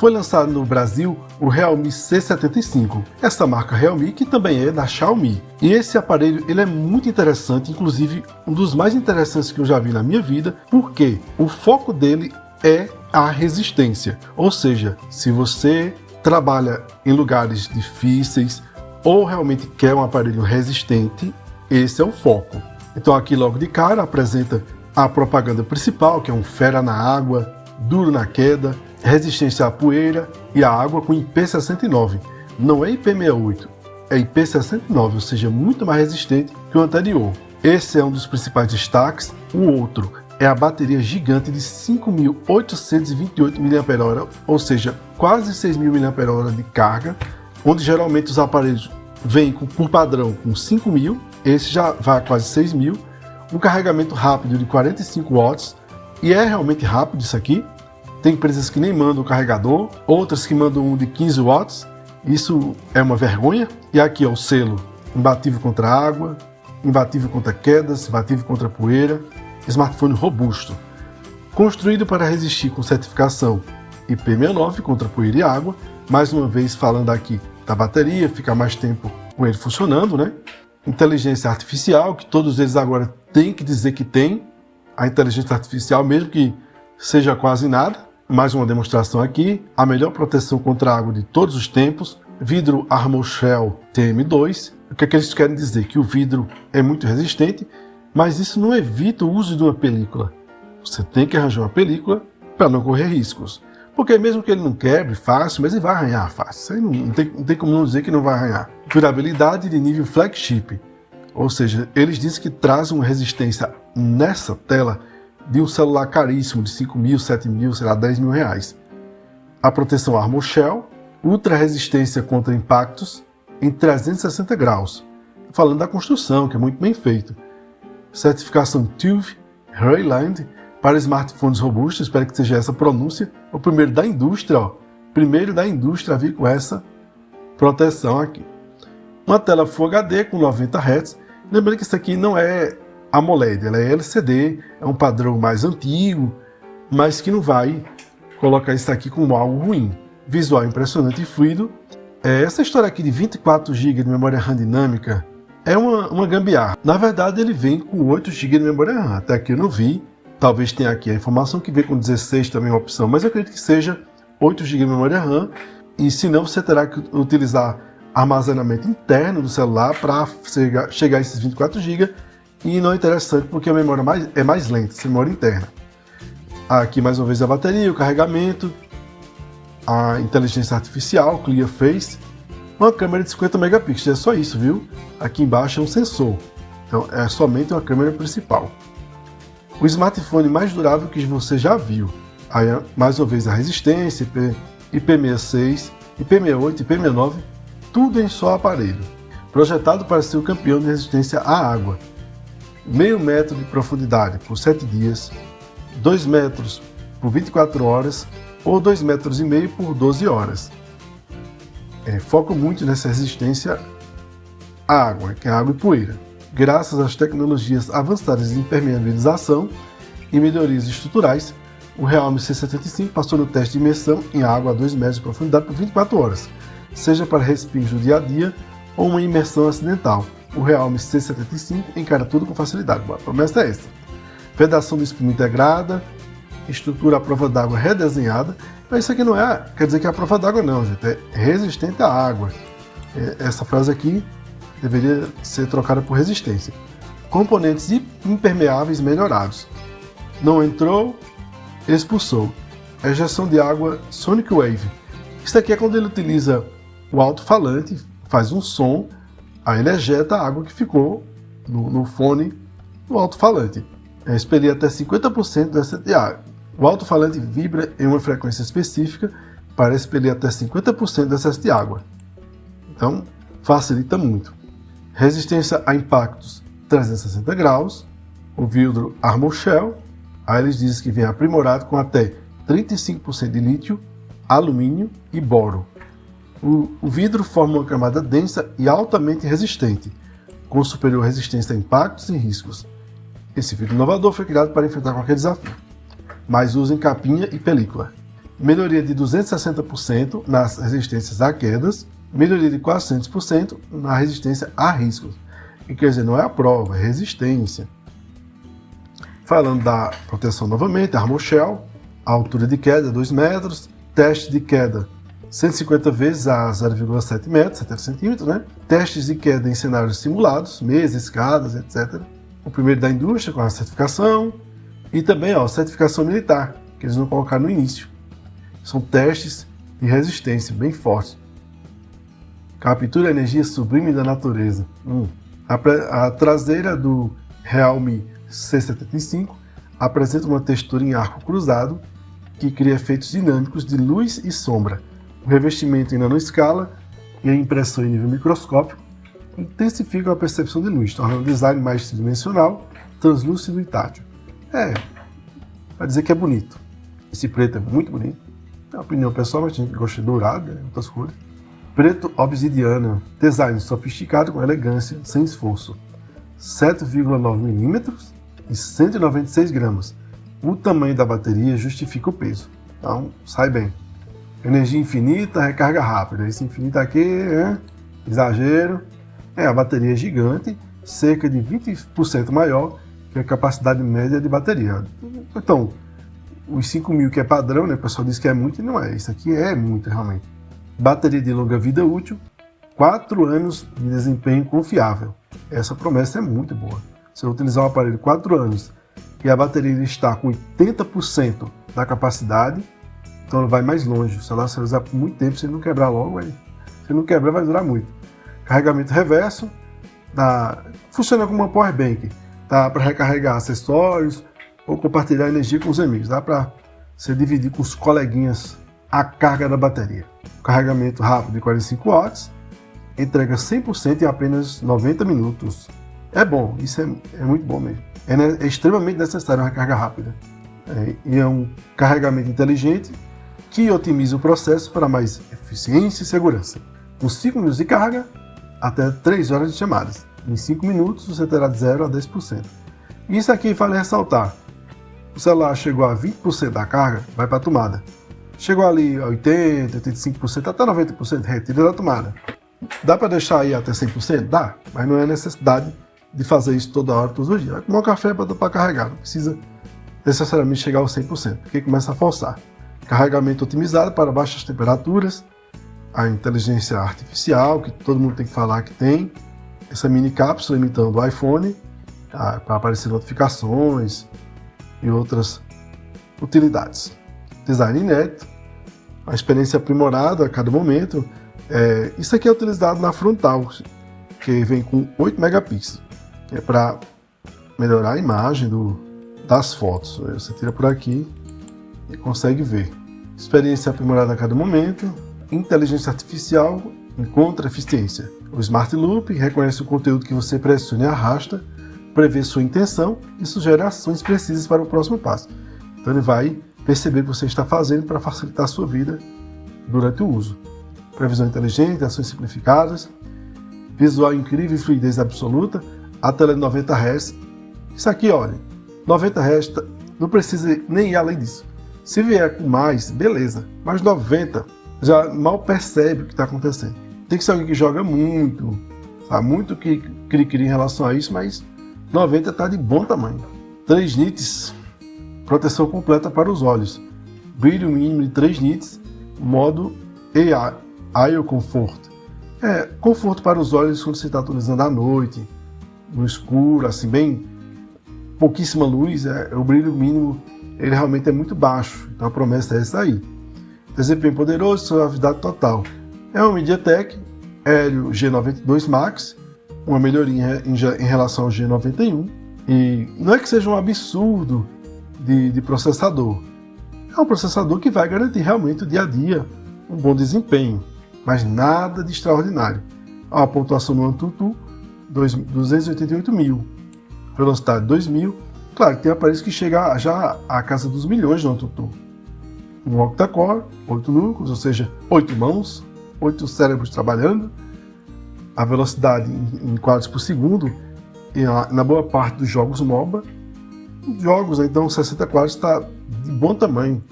foi lançado no Brasil o Realme C75, essa marca Realme que também é da Xiaomi. E esse aparelho ele é muito interessante, inclusive um dos mais interessantes que eu já vi na minha vida, porque o foco dele é a resistência. Ou seja, se você trabalha em lugares difíceis ou realmente quer um aparelho resistente, esse é o foco. Então aqui logo de cara apresenta a propaganda principal, que é um fera na água, duro na queda, resistência à poeira e à água com IP69. Não é IP68, é IP69, ou seja, muito mais resistente que o anterior. Esse é um dos principais destaques. O outro é a bateria gigante de 5.828 mAh, ou seja, quase 6.000 mAh de carga, onde geralmente os aparelhos vêm por padrão com 5.000, esse já vai a quase 6.000, um carregamento rápido de 45 watts, e é realmente rápido isso aqui. Tem empresas que nem mandam o carregador, outras que mandam um de 15 watts, isso é uma vergonha. E aqui é o selo imbatível contra água, imbatível contra quedas, imbatível contra poeira, smartphone robusto, construído para resistir com certificação IP69 contra poeira e água. Mais uma vez falando aqui da bateria, ficar mais tempo com ele funcionando, né? Inteligência artificial, que todos eles agora têm que dizer que tem a inteligência artificial, mesmo que seja quase nada. Mais uma demonstração aqui, a melhor proteção contra a água de todos os tempos, vidro Armor Shell TM2. O que é que eles querem dizer? Que o vidro é muito resistente, mas isso não evita o uso de uma película. Você tem que arranjar uma película para não correr riscos. Porque mesmo que ele não quebre fácil, mas ele vai arranhar fácil. Isso aí não tem como não dizer que não vai arranhar. Durabilidade de nível flagship. Ou seja, eles dizem que trazem uma resistência nessa tela de um celular caríssimo de 5.000, 7.000, sei lá, 10.000 reais. A proteção Armor Shell, ultra resistência contra impactos em 360 graus. Falando da construção, que é muito bem feito. Certificação TÜV Rheinland para smartphones robustos, espero que seja essa a pronúncia. O primeiro da indústria, ó. Primeiro da indústria a vir com essa proteção aqui. Uma tela Full HD com 90 Hz. Lembrando que isso aqui não é AMOLED, ela é LCD, é um padrão mais antigo, mas que não vai colocar isso aqui como algo ruim. Visual impressionante e fluido. Essa história aqui de 24 GB de memória RAM dinâmica é uma gambiarra. Na verdade ele vem com 8 GB de memória RAM, até aqui eu não vi. Talvez tenha aqui a informação que vem com 16 também é uma opção, mas eu acredito que seja 8 GB de memória RAM, e se não você terá que utilizar armazenamento interno do celular para chegar a esses 24 GB. E não é interessante porque a memória é mais lenta, essa memória interna. Aqui mais uma vez a bateria, o carregamento, a inteligência artificial, Clear Face, uma câmera de 50 megapixels, é só isso, viu? Aqui embaixo é um sensor, então é somente uma câmera principal. O smartphone mais durável que você já viu. Aí mais uma vez a resistência, IP66, IP68, IP69, tudo em só aparelho. Projetado para ser o campeão de resistência à água. 0,5 metro de profundidade por 7 dias, 2 metros por 24 horas ou 2,5 metros por 12 horas. Foco muito nessa resistência à água, que é água e poeira. Graças às tecnologias avançadas de impermeabilização e melhorias estruturais, o Realme C75 passou no teste de imersão em água a 2 metros de profundidade por 24 horas, seja para respiros do dia a dia ou uma imersão acidental. O Realme C75 encara tudo com facilidade. A promessa é essa. Vedação de espuma integrada, estrutura à prova d'água redesenhada. Mas isso aqui não quer dizer que é a prova d'água não, gente. É resistente à água. Essa frase aqui deveria ser trocada por resistência. Componentes impermeáveis melhorados. Não entrou, expulsou. Ejeção de água Sonic Wave. Isso aqui é quando ele utiliza o alto-falante, faz um som, aí ele ejeta a água que ficou no fone do alto-falante. Expelir até 50% do excesso de água. O alto-falante vibra em uma frequência específica para expelir até 50% do excesso de água. Então, facilita muito. Resistência a impactos 360 graus. O vidro Armor Shell. Aí eles dizem que vem aprimorado com até 35% de lítio, alumínio e boro. O vidro forma uma camada densa e altamente resistente, com superior resistência a impactos e riscos. Esse vidro inovador foi criado para enfrentar qualquer desafio, mas usa em capinha e película. melhoria de 260% nas resistências a quedas, melhoria de 400% na resistência a riscos. E quer dizer, não é a prova, é resistência. Falando da proteção novamente, Armor Shell, a altura de queda 2 metros, teste de queda 150 vezes a 0,7 metros, 70 centímetros, né? Testes de queda em cenários simulados, mesas, escadas, etc. O primeiro da indústria com a certificação e também a certificação militar, que eles vão colocar no início. São testes de resistência bem fortes. Captura energia sublime da natureza. A traseira do Realme C75 apresenta uma textura em arco cruzado que cria efeitos dinâmicos de luz e sombra. O revestimento em nanoescala e a impressão em nível microscópico intensificam a percepção de luz, tornando o design mais tridimensional, translúcido e tátil. Vai dizer que é bonito. Esse preto é muito bonito. É uma opinião pessoal, mas a gente gosta de dourado, outras cores. Preto obsidiana, design sofisticado com elegância, sem esforço. 7,9 mm e 196 gramas. O tamanho da bateria justifica o peso. Então, sai bem. Energia infinita, recarga rápida. Esse infinito aqui é exagero. A bateria é gigante, cerca de 20% maior que a capacidade média de bateria. Então, os 5.000 que é padrão, né? O pessoal diz que é muito e não é. Isso aqui é muito, realmente. Bateria de longa vida útil, 4 anos de desempenho confiável. Essa promessa é muito boa. Se eu utilizar um aparelho 4 anos e a bateria está com 80% da capacidade, então ela vai mais longe. Se ela usar por muito tempo, se ele não quebrar logo, se não quebrar, vai durar muito. Carregamento reverso, funciona como uma power bank. Dá para recarregar acessórios ou compartilhar energia com os amigos. Dá para você dividir com os coleguinhas a carga da bateria. Carregamento rápido de 45 watts, entrega 100% em apenas 90 minutos. É bom, isso é muito bom mesmo. É extremamente necessário uma recarga rápida. E é um carregamento inteligente que otimiza o processo para mais eficiência e segurança. Com 5 minutos de carga, até 3 horas de chamadas. Em 5 minutos você terá de 0 a 10%. Isso aqui vale ressaltar. O celular chegou a 20% da carga, vai para a tomada. Chegou ali a 80%, 85%, até 90%, retira da tomada. Dá para deixar aí até 100%? Dá, mas não é necessidade de fazer isso toda hora, todos os dias. Vai tomar um café para carregar, não precisa necessariamente chegar aos 100%, porque começa a forçar. Carregamento otimizado para baixas temperaturas, a inteligência artificial, que todo mundo tem que falar que tem, essa mini cápsula imitando o iPhone, para aparecer notificações e outras utilidades. Design inédito, a experiência aprimorada a cada momento. Isso aqui é utilizado na frontal, que vem com 8 megapixels, que é para melhorar a imagem das fotos. Você tira por aqui e consegue ver. Experiência aprimorada a cada momento. Inteligência artificial encontra eficiência. O Smart Loop reconhece o conteúdo que você pressiona e arrasta, prevê sua intenção e sugere ações precisas para o próximo passo. Então ele vai perceber o que você está fazendo para facilitar a sua vida durante o uso. Previsão inteligente, ações simplificadas, visual incrível e fluidez absoluta, a tela de 90 Hz. Isso aqui, olha, 90 Hz não precisa nem ir além disso. Se vier com mais, beleza, mas 90 já mal percebe o que está acontecendo. Tem que ser alguém que joga muito, sabe? Muito que cria em relação a isso, mas 90 está de bom tamanho. 3 nits, proteção completa para os olhos, brilho mínimo de 3 nits, modo Eye Comfort. Conforto para os olhos quando você está utilizando à noite, no escuro, assim, bem pouquíssima luz, o brilho mínimo ele realmente é muito baixo, então a promessa é essa aí. Desempenho poderoso, suavidade total. É um MediaTek Helio G92 Max, uma melhoria em relação ao G91, e não é que seja um absurdo de processador. É um processador que vai garantir realmente o dia a dia um bom desempenho, mas nada de extraordinário. A pontuação no AnTuTu 288.000, velocidade 2.000. Claro que tem aparelhos que chegam já à casa dos milhões no AnTuTu. Um octa-core, 8 núcleos, ou seja, 8 mãos, 8 cérebros trabalhando. A velocidade em quadros por segundo, e na boa parte dos jogos MOBA. Jogos, então, 60 quadros está de bom tamanho.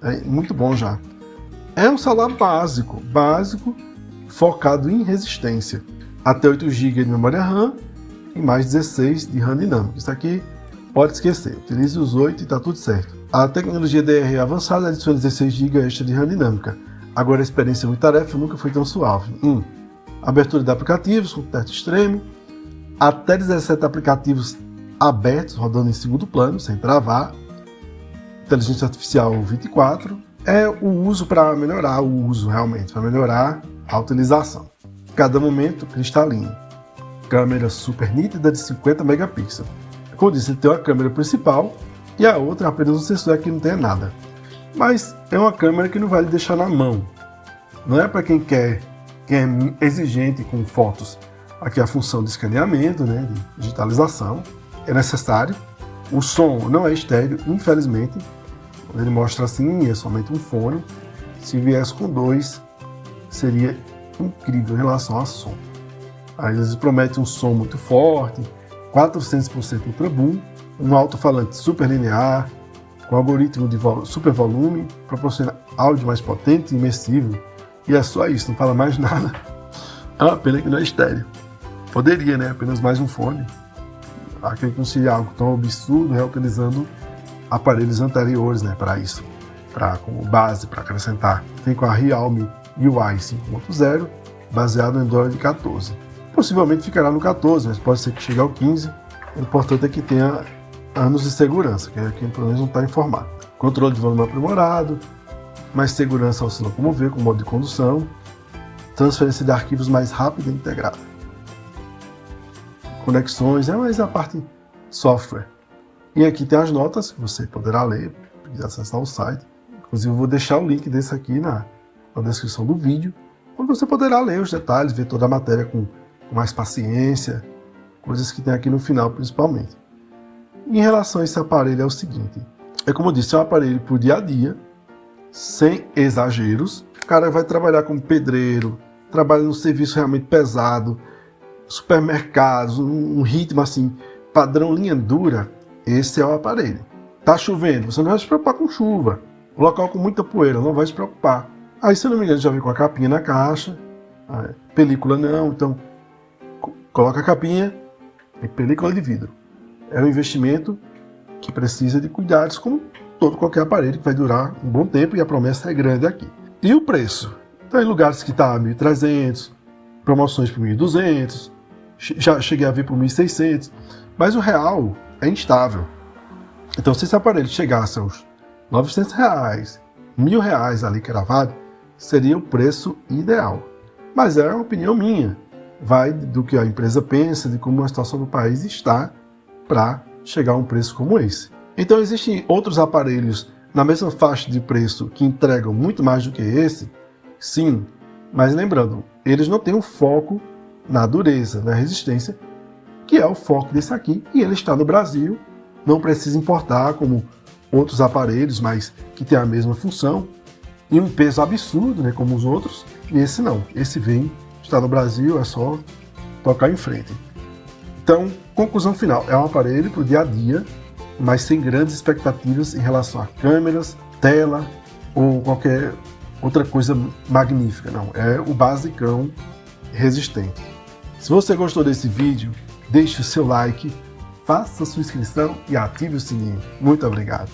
É muito bom já. É um celular básico, focado em resistência. Até 8 GB de memória RAM e mais 16 de RAM dinâmica. Isso aqui pode esquecer, utilize os 8 e está tudo certo. A tecnologia DRE avançada adiciona 16 GB extra de RAM dinâmica. Agora a experiência multitarefa nunca foi tão suave. Abertura de aplicativos com touch extremo, até 17 aplicativos abertos rodando em segundo plano, sem travar. Inteligência artificial 24. É o uso para melhorar o uso realmente, para melhorar a utilização. Cada momento cristalino. Câmera super nítida de 50 megapixels. Como eu disse, ele tem uma câmera principal e a outra apenas um sensor, aqui não tem nada. Mas é uma câmera que não vai lhe deixar na mão. Não é para quem é exigente com fotos. Aqui a função de escaneamento, né, de digitalização, é necessário. O som não é estéreo, infelizmente. Ele mostra assim, é somente um fone. Se viesse com 2, seria incrível em relação ao som. Aí eles prometem um som muito forte, 400% Ultra Boom, um alto-falante super linear, com algoritmo de super volume, proporciona áudio mais potente e imersivo. E é só isso, não fala mais nada. É uma pena que não é estéreo. Poderia, né? Apenas mais um fone. Acredito que não seria algo tão absurdo, reutilizando aparelhos anteriores, né, para isso, como base, para acrescentar. Tem com a Realme UI 5.0, baseado no Android 14. Possivelmente ficará no 14, mas pode ser que chegue ao 15. O importante é que tenha anos de segurança, que aqui pelo menos não está informado. Controle de volume aprimorado, mais segurança ao se locomover com modo de condução, transferência de arquivos mais rápida e integrada. Conexões, é mais a parte software. E aqui tem as notas que você poderá ler, quiser acessar o site. Inclusive eu vou deixar o link desse aqui na descrição do vídeo, onde você poderá ler os detalhes, ver toda a matéria com mais paciência, coisas que tem aqui no final principalmente. Em relação a esse aparelho é o seguinte, como eu disse, é um aparelho para o dia a dia, sem exageros. O cara vai trabalhar como pedreiro, trabalha num serviço realmente pesado, supermercados, um ritmo assim, padrão linha dura, esse é o aparelho. Tá chovendo, você não vai se preocupar com chuva. O local com muita poeira, não vai se preocupar. Aí, se eu não me engano, já vem com a capinha na caixa, película não, então coloca a capinha e película de vidro. É um investimento que precisa de cuidados, como qualquer aparelho que vai durar um bom tempo, e a promessa é grande aqui. E o preço? Então, em lugares que está 1.300, promoções por 1.200, já cheguei a ver por 1.600, mas o real é instável. Então, se esse aparelho chegasse aos R$900, R$1.000 ali cravado, seria o preço ideal. Mas é uma opinião minha. Vai do que a empresa pensa, de como a situação do país está, para chegar a um preço como esse. Então existem outros aparelhos na mesma faixa de preço que entregam muito mais do que esse? Sim, mas lembrando, eles não têm um foco na dureza, na resistência, que é o foco desse aqui, e ele está no Brasil, não precisa importar como outros aparelhos, mas que tem a mesma função, e um peso absurdo, né, como os outros, e esse não. Esse vem, está no Brasil, é só tocar em frente. Então, conclusão final, é um aparelho para o dia a dia, mas sem grandes expectativas em relação a câmeras, tela ou qualquer outra coisa magnífica, não. É o basicão resistente. Se você gostou desse vídeo, deixe o seu like, faça sua inscrição e ative o sininho. Muito obrigado.